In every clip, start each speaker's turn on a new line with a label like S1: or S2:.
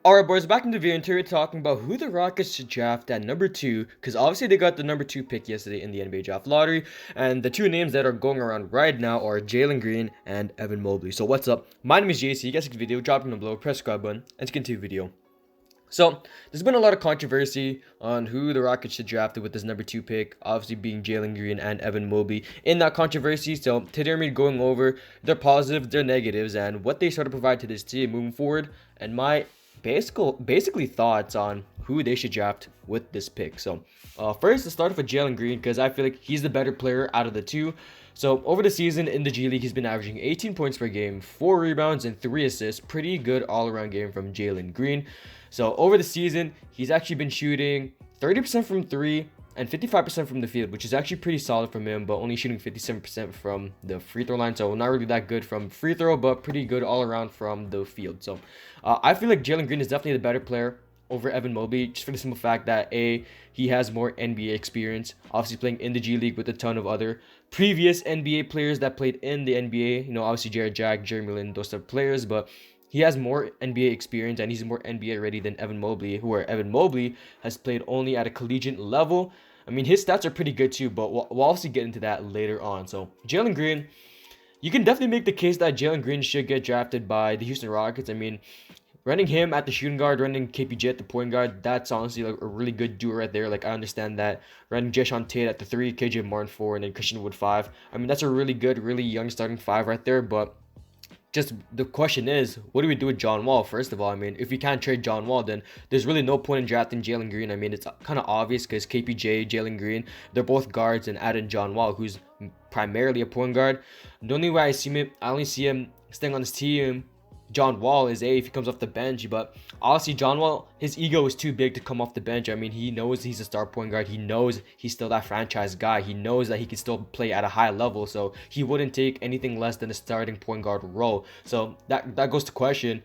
S1: Alright, boys, back in the video, and today we're talking about who the Rockets should draft at number 2, because obviously they got the number 2 pick yesterday in the NBA draft lottery, and the two names that are going around right now are Jalen Green and Evan Mobley. So what's up? My name is Jae'sean. You guys like the video, drop it down below, press subscribe button, and let's get into the video. So, there's been a lot of controversy on who the Rockets should draft with this number 2 pick, obviously being Jalen Green and Evan Mobley in that controversy. So, today we're going over their positives, their negatives, and what they sort of provide to this team moving forward, and my basically thoughts on who they should draft with this pick. So, first, let's start off with Jalen Green, because I feel like he's the better player out of the two. So, over the season in the G League, he's been averaging 18 points per game, 4 rebounds, and 3 assists. Pretty good all-around game from Jalen Green. So, over the season, he's actually been shooting 30% from 3 and 55% from the field, which is actually pretty solid from him, but only shooting 57% from the free throw line. So, not really that good from free throw, but pretty good all around from the field. So, I feel like Jalen Green is definitely the better player over Evan Mobley, just for the simple fact that he has more NBA experience, obviously playing in the G League with a ton of other previous NBA players that played in the NBA. You know, obviously Jared Jack, Jeremy Lin, those type of players, but he has more NBA experience and he's more NBA ready than Evan Mobley, where Evan Mobley has played only at a collegiate level. I mean, his stats are pretty good too, but we'll obviously get into that later on. So, Jalen Green, you can definitely make the case that Jalen Green should get drafted by the Houston Rockets. I mean, running him at the shooting guard, running KPJ at the point guard, that's honestly like a really good duo right there. Like, I understand that. Running Jae'sean at the 3, KJ Martin 4, and then Christian Wood 5. I mean, that's a really good, really young starting 5 right there, but just the question is, what do we do with John Wall? First of all, I mean, if we can't trade John Wall, then there's really no point in drafting Jalen Green. I mean, it's kind of obvious because KPJ, Jalen Green, they're both guards, and add in John Wall, who's primarily a point guard. The only way I only see him staying on this team, John Wall, is if he comes off the bench. But honestly, John Wall, his ego is too big to come off the bench. I mean, he knows he's a star point guard. He knows he's still that franchise guy. He knows that he can still play at a high level. So he wouldn't take anything less than a starting point guard role. So that goes to question,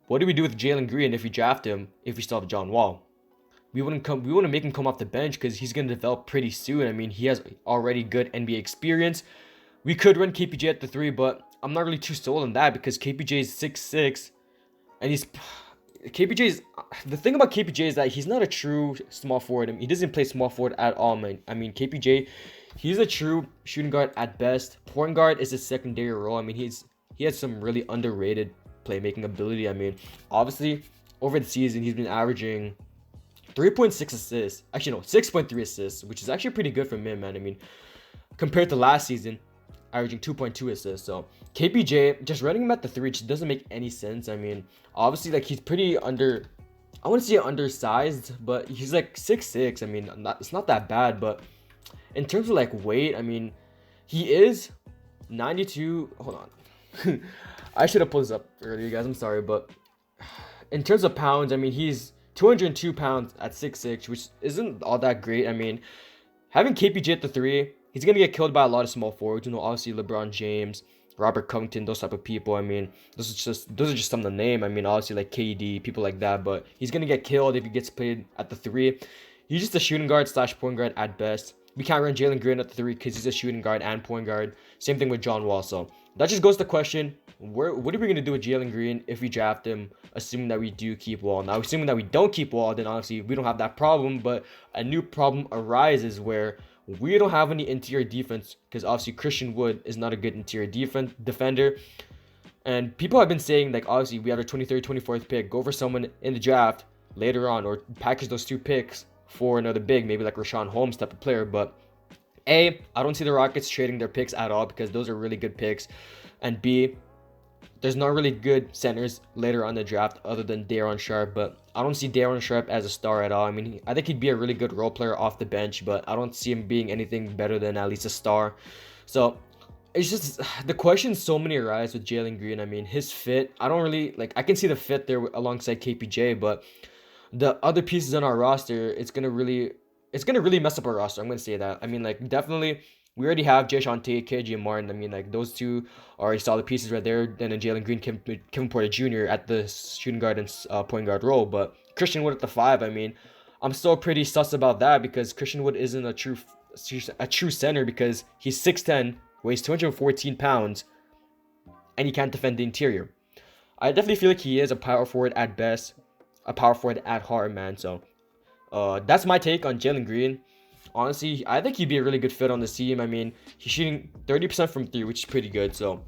S1: what do we do with Jalen Green if we draft him if we still have John Wall? We wouldn't make him come off the bench because he's gonna develop pretty soon. I mean, he has already good NBA experience. We could run KPJ at the 3, but I'm not really too sold on that because KPJ is 6'6", and the thing about KPJ is that he's not a true small forward. I mean, he doesn't play small forward at all, man. I mean, KPJ, he's a true shooting guard at best. Point guard is a secondary role. I mean, he has some really underrated playmaking ability. I mean, obviously, over the season, he's been averaging 3.6 assists. Actually, no, 6.3 assists, which is actually pretty good from him, man. I mean, compared to last season, averaging 2.2 assists. So KPJ, just running him at the 3 just doesn't make any sense. I mean, obviously, like, he's pretty I wouldn't say undersized, but he's like 6'6". I mean, it's not that bad, but in terms of like weight, I mean, he is 92. Hold on. I should have pulled this up earlier, guys. I'm sorry, but in terms of pounds, I mean, he's 202 pounds at 6'6", which isn't all that great. I mean, having KPJ at the 3, he's going to get killed by a lot of small forwards. You know, obviously LeBron James, Robert Covington, those type of people. I mean, those are just some of the name. I mean, obviously like KD, people like that. But he's going to get killed if he gets played at the 3. He's just a shooting guard / point guard at best. We can't run Jalen Green at the 3 because he's a shooting guard and point guard. Same thing with John Wall. So that just goes to the question, what are we going to do with Jalen Green if we draft him, assuming that we do keep Wall? Now, assuming that we don't keep Wall, then honestly, we don't have that problem. But a new problem arises where we don't have any interior defense because obviously Christian Wood is not a good interior defender. And people have been saying, like, obviously we have our 23rd, 24th pick. Go for someone in the draft later on, or package those 2 picks for another big, maybe like Rashawn Holmes type of player. But A, I don't see the Rockets trading their picks at all because those are really good picks. And B, there's not really good centers later on the draft other than Daron Sharp, but I don't see Daron Sharp as a star at all. I mean, I think he'd be a really good role player off the bench, but I don't see him being anything better than at least a star. So it's just, the questions so many arise with Jalen Green. I mean, his fit, I don't really, like, I can see the fit there alongside KPJ, but the other pieces on our roster, it's gonna really mess up our roster. I'm gonna say that. I mean, like, definitely, we already have Jae'sean, KJ Martin. I mean, like, those two are solid pieces right there. Then Jalen Green, Kevin Porter Jr. at the shooting guard and point guard role. But Christian Wood at the 5, I mean, I'm still pretty sus about that because Christian Wood isn't a true center because he's 6'10", weighs 214 pounds, and he can't defend the interior. I definitely feel like he is a power forward at best. a power forward at heart, man. So that's my take on Jalen Green. Honestly, I think he'd be a really good fit on this team. I mean, he's shooting 30% from 3, which is pretty good. So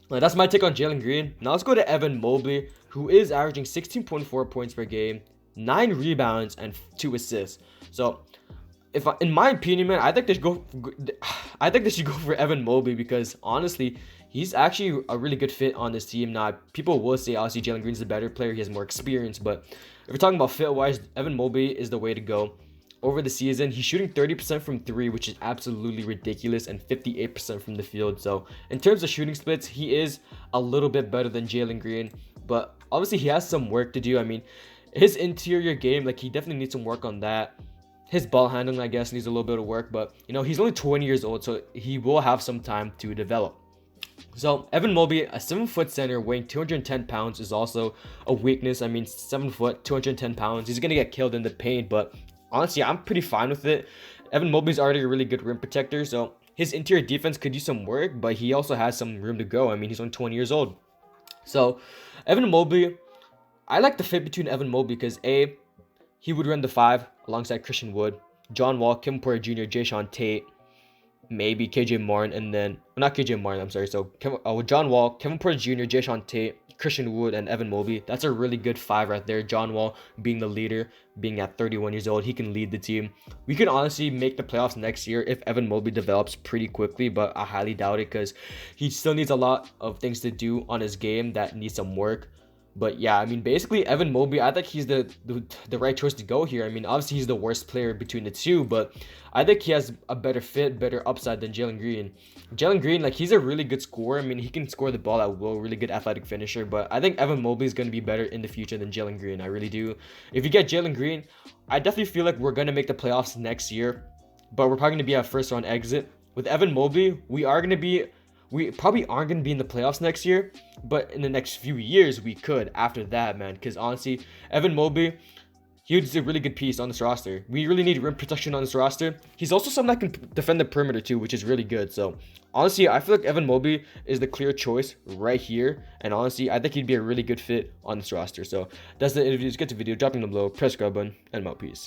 S1: that's my take on Jalen Green. Now let's go to Evan Mobley, who is averaging 16.4 points per game, 9 rebounds, and 2 assists. So in my opinion, man, I think they should go for Evan Mobley, because honestly, he's actually a really good fit on this team. Now, people will say obviously Jalen Green's the better player, he has more experience, but if we're talking about fit wise, Evan Mobley is the way to go. Over the season, he's shooting 30% from 3, which is absolutely ridiculous, and 58% from the field. So in terms of shooting splits, he is a little bit better than Jalen Green, but obviously he has some work to do. I mean, his interior game, like, he definitely needs some work on that. His ball handling, I guess, needs a little bit of work, but he's only 20 years old, so he will have some time to develop. So Evan Mobley, a 7-foot center weighing 210 pounds, is also a weakness. I mean, 7 foot, 210 pounds. He's gonna get killed in the paint, but honestly, I'm pretty fine with it. Evan Mobley's already a really good rim protector, so his interior defense could use some work, but he also has some room to go. I mean, he's only 20 years old. So Evan Mobley, I like the fit between Evan Mobley because he would run the 5 alongside Christian Wood, John Wall, Kevin Porter Jr., Jae'Sean Tate, maybe KJ Martin, and then not KJ Martin, I'm sorry. So John Wall, Kevin Porter Jr., Jae'Sean Tate, Christian Wood, and Evan Mobley. That's a really good 5 right there. John Wall being the leader, being at 31 years old, he can lead the team. We can honestly make the playoffs next year if Evan Mobley develops pretty quickly, but I highly doubt it because he still needs a lot of things to do on his game that needs some work. But yeah, I mean, basically, Evan Mobley, I think he's the right choice to go here. I mean, obviously, he's the worst player between the two, but I think he has a better fit, better upside than Jalen Green. Jalen Green, like, he's a really good scorer. I mean, he can score the ball at will, really good athletic finisher, but I think Evan Mobley is going to be better in the future than Jalen Green. I really do. If you get Jalen Green, I definitely feel like we're going to make the playoffs next year, but we're probably going to be a first-round exit. With Evan Mobley, we probably aren't going to be in the playoffs next year, but in the next few years, we could after that, man. Because honestly, Evan Mobley, he's a really good piece on this roster. We really need rim protection on this roster. He's also someone that can defend the perimeter too, which is really good. So honestly, I feel like Evan Mobley is the clear choice right here. And honestly, I think he'd be a really good fit on this roster. So that's the interview. Get the video, drop it down below, press the subscribe button, and I'm out. Peace.